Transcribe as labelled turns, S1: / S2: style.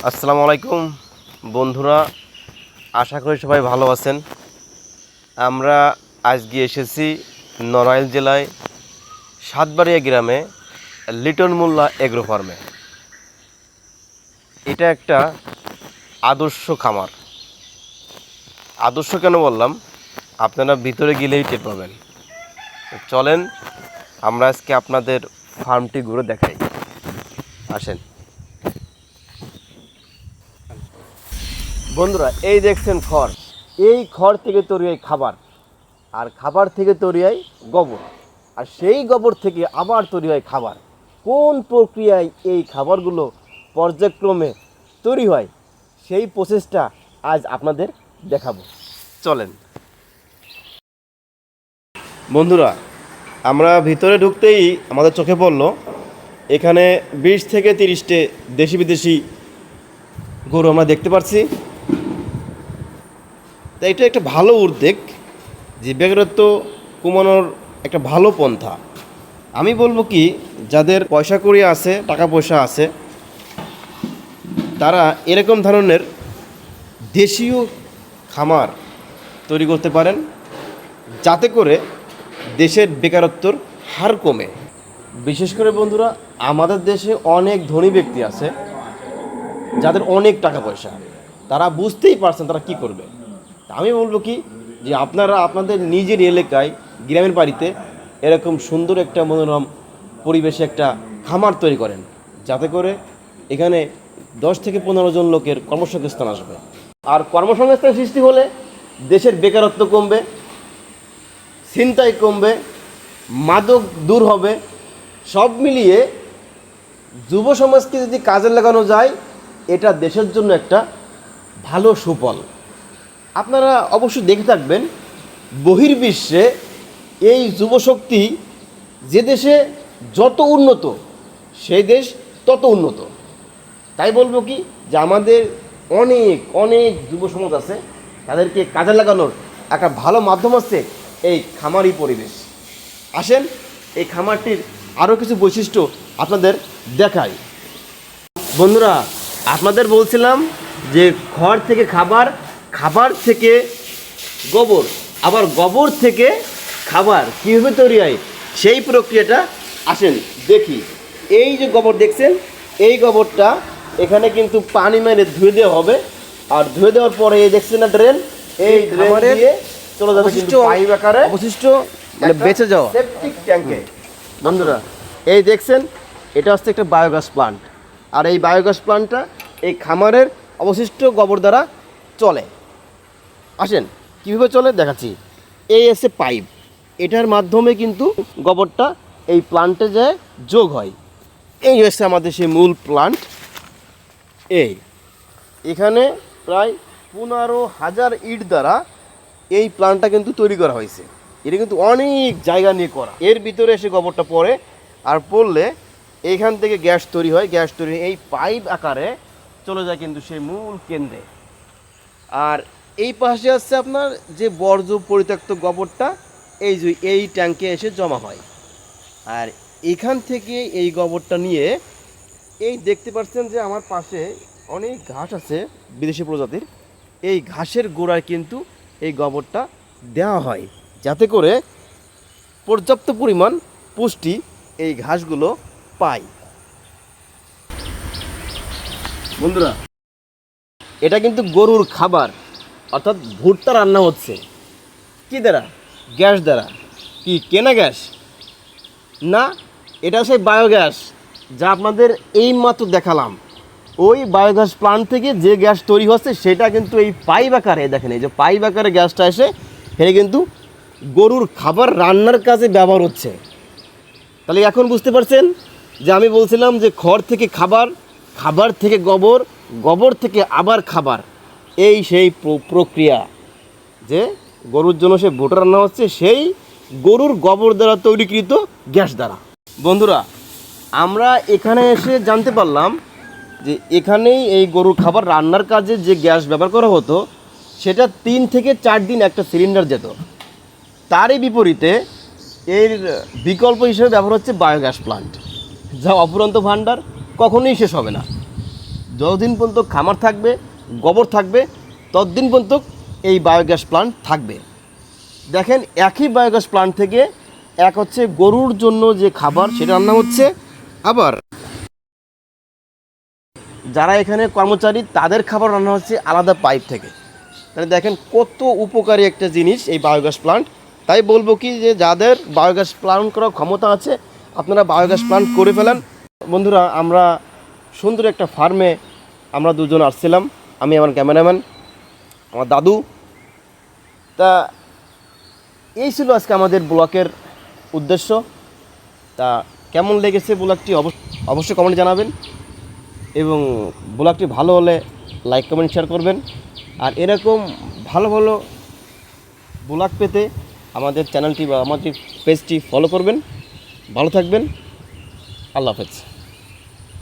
S1: আসসালামু আলাইকুম বন্ধুরা, আশা করি সবাই ভালো আছেন। আমরা আজকে এসেছি নড়াইল জেলায় সাতবাড়িয়া গ্রামে লিটন মোল্লা এগ্রো ফার্মে। এটা একটা আদর্শ খামার। আদর্শ কেন বললাম, আপনারা ভিতরে গেলেই টের পাবেন। চলেন আমরা আজকে আপনাদের ফার্মটি ঘুরে দেখাই, আসেন। বন্ধুরা, এই দেখছেন খড়, এই খড় থেকে তৈরি হয় খাবার, আর খাবার থেকে তৈরি হয় গোবর, আর সেই গোবর থেকে আবার তৈরি হয় খাবার। কোন প্রক্রিয়ায় এই খাবারগুলো পর্যায়ক্রমে তৈরি হয় সেই প্রসেসটা আজ আপনাদের দেখাবো, চলেন। বন্ধুরা, আমরা ভিতরে ঢুকতেই আমাদের চোখে পড়ল এখানে 20 থেকে 30টে দেশি বিদেশি গরু আমরা দেখতে পাচ্ছি। তাই এটা একটা ভালো উদ্যোগ, যে বেকারত্ব কমানোর একটা ভালো পন্থা। আমি বলবো কি, যাদের পয়সা কড়ি আছে, টাকা পয়সা আছে, তারা এরকম ধরনের দেশীয় খামার তৈরি করতে পারেন, যাতে করে দেশের বেকারত্বর হার কমে। বিশেষ করে বন্ধুরা, আমাদের দেশে অনেক ধনী ব্যক্তি আছে যাদের অনেক টাকা পয়সা, তারা বুঝতেই পারছেন তারা কি করবে। আমি বলবো কি, যে আপনারা আপনাদের নিজের এলাকায়, গ্রামের বাড়িতে এরকম সুন্দর একটা মনোরম পরিবেশে একটা খামার তৈরি করেন, যাতে করে এখানে 10 থেকে 15 জন লোকের কর্মসংস্থান আসবে। আর কর্মসংস্থান সৃষ্টি হলে দেশের বেকারত্ব কমবে, ছিনতাই কমবে, মাদক দূর হবে। সব মিলিয়ে যুব সমাজকে যদি কাজে লাগানো যায়, এটা দেশের জন্য একটা ভালো সুফল। আপনারা অবশ্যই দেখে থাকবেন, বহির্বিশ্বে এই যুবশক্তি যে দেশে যত উন্নত, সেই দেশ তত উন্নত। তাই বলবো কি, যে আমাদের অনেক অনেক যুব সমাজ আছে, তাদেরকে কাজে লাগানোর একটা ভালো মাধ্যম হচ্ছে এই খামারি পরিবেশ। আসেন এই খামারটির আরও কিছু বৈশিষ্ট্য আপনাদের দেখাই। বন্ধুরা, আপনাদের বলছিলাম যে খড় থেকে খাবার, খাবার থেকে গোবর, আবার গোবর থেকে খাবার কীভাবে তৈরি হয় সেই প্রক্রিয়াটা আসেন দেখি। এই যে গোবর দেখছেন, এই গোবরটা এখানে কিন্তু পানি মেরে ধুয়ে দেওয়া হবে, আর ধুয়ে দেওয়ার পরে এই দেখছেন না ড্রেন, এই ড্রেন দিয়ে চলে যাবে কিন্তু পাইপ আকারে অবশিষ্ট, মানে বেঁচে যাওয়া সেপটিক ট্যাঙ্কে। বন্ধুরা, এই দেখছেন, এটা হচ্ছে একটা বায়োগ্যাস প্লান্ট, আর এই বায়োগ্যাস প্লান্টটা এই খামারের অবশিষ্ট গোবর দ্বারা চলে। আসেন কীভাবে চলে দেখাচ্ছি। এই এসে পাইপ, এটার মাধ্যমে কিন্তু গোবরটা এই প্লান্টে যায় যোগ হয়। এই হচ্ছে আমাদের সেই মূল প্লান্ট। এখানে প্রায় 15,000 ইট দ্বারা এই প্লান্টটা কিন্তু তৈরি করা হয়েছে। এটা কিন্তু অনেক জায়গা নিয়ে করা। এর ভিতরে এসে গোবরটা পড়ে, আর পড়লে এইখান থেকে গ্যাস তৈরি হয়, গ্যাস তৈরি এই পাইপ আকারে চলে যায় কিন্তু সেই মূল কেন্দ্রে। আর এই পাশে আসছে আপনার যে বর্জ্য পরিত্যক্ত গোবরটা, এই যে এই ট্যাঙ্কে এসে জমা হয়। আর এখান থেকে এই গোবরটা নিয়ে, এই দেখতে পাচ্ছেন যে আমার পাশে অনেক ঘাস আছে বিদেশি প্রজাতির, এই ঘাসের গোড়ায় কিন্তু এই গোবরটা দেওয়া হয়, যাতে করে পর্যাপ্ত পরিমাণ পুষ্টি এই ঘাসগুলো পায়। বন্ধুরা, এটা কিন্তু গরুর খাবার, অর্থাৎ ভুট্টা রান্না হচ্ছে কী দ্বারা? গ্যাস দ্বারা। কি কেনা গ্যাস না, এটা সেই বায়োগ্যাস, যা আপনাদের এইমাত্র দেখালাম। ওই বায়োগ্যাস প্লান্ট থেকে যে গ্যাস তৈরি হচ্ছে, সেটা কিন্তু এই পাইপ আকারে, দেখেন এই যে পাইপ আকারে গ্যাসটা এসে এখানে কিন্তু গরুর খাবার রান্নার কাজে ব্যবহার হচ্ছে। তাহলে এখন বুঝতে পারছেন যে আমি বলছিলাম যে খড় থেকে খাবার, খাবার থেকে গোবর, গোবর থেকে আবার খাবার, এই সেই প্রক্রিয়া, যে গরুর জন্য সে ভুট্টা রান্না হচ্ছে সেই গরুর গোবর দ্বারা তৈরিকৃত গ্যাস দ্বারা। বন্ধুরা, আমরা এখানে এসে জানতে পারলাম যে এখানেই এই গরুর খাবার রান্নার কাজে যে গ্যাস ব্যবহার করা হতো, সেটা 3 থেকে 4 দিন একটা সিলিন্ডার যেত। তারই বিপরীতে এর বিকল্প হিসেবে ব্যবহার হচ্ছে বায়োগ্যাস প্লান্ট, যা অফুরন্ত ভাণ্ডার, কখনোই শেষ হবে না। যতদিন পর্যন্ত খামার থাকবে, গোবর থাকবে, ততদিন পর্যন্ত এই বায়োগ্যাস প্লান্ট থাকবে। দেখেন একই বায়োগ্যাস প্লান্ট থেকে এক হচ্ছে গরুর জন্য যে খাবার সেটা রান্না হচ্ছে, আবার যারা এখানে কর্মচারী তাদের খাবার রান্না হচ্ছে আলাদা পাইপ থেকে। তাহলে দেখেন কত উপকারী একটা জিনিস এই বায়োগ্যাস প্লান্ট। তাই বলবো কি যে যাদের বায়োগ্যাস প্লান্ট করার ক্ষমতা আছে আপনারা বায়োগ্যাস প্লান্ট করে ফেলেন। বন্ধুরা, আমরা সুন্দর একটা ফার্মে আমরা দুজন আসছিলাম, আমি আমার ক্যামেরাম্যান, আমার দাদু। তা এই ছিল আজকে আমাদের ব্লগের উদ্দেশ্য। তা কেমন লেগেছে ব্লগটি অবশ্যই কমেন্টে জানাবেন, এবং ব্লগটি ভালো হলে লাইক কমেন্ট শেয়ার করবেন। আর এরকম ভালো ভালো ব্লগ পেতে আমাদের চ্যানেলটি বা আমাদের পেজটি ফলো করবেন। ভালো থাকবেন। আল্লাহ হাফেজ।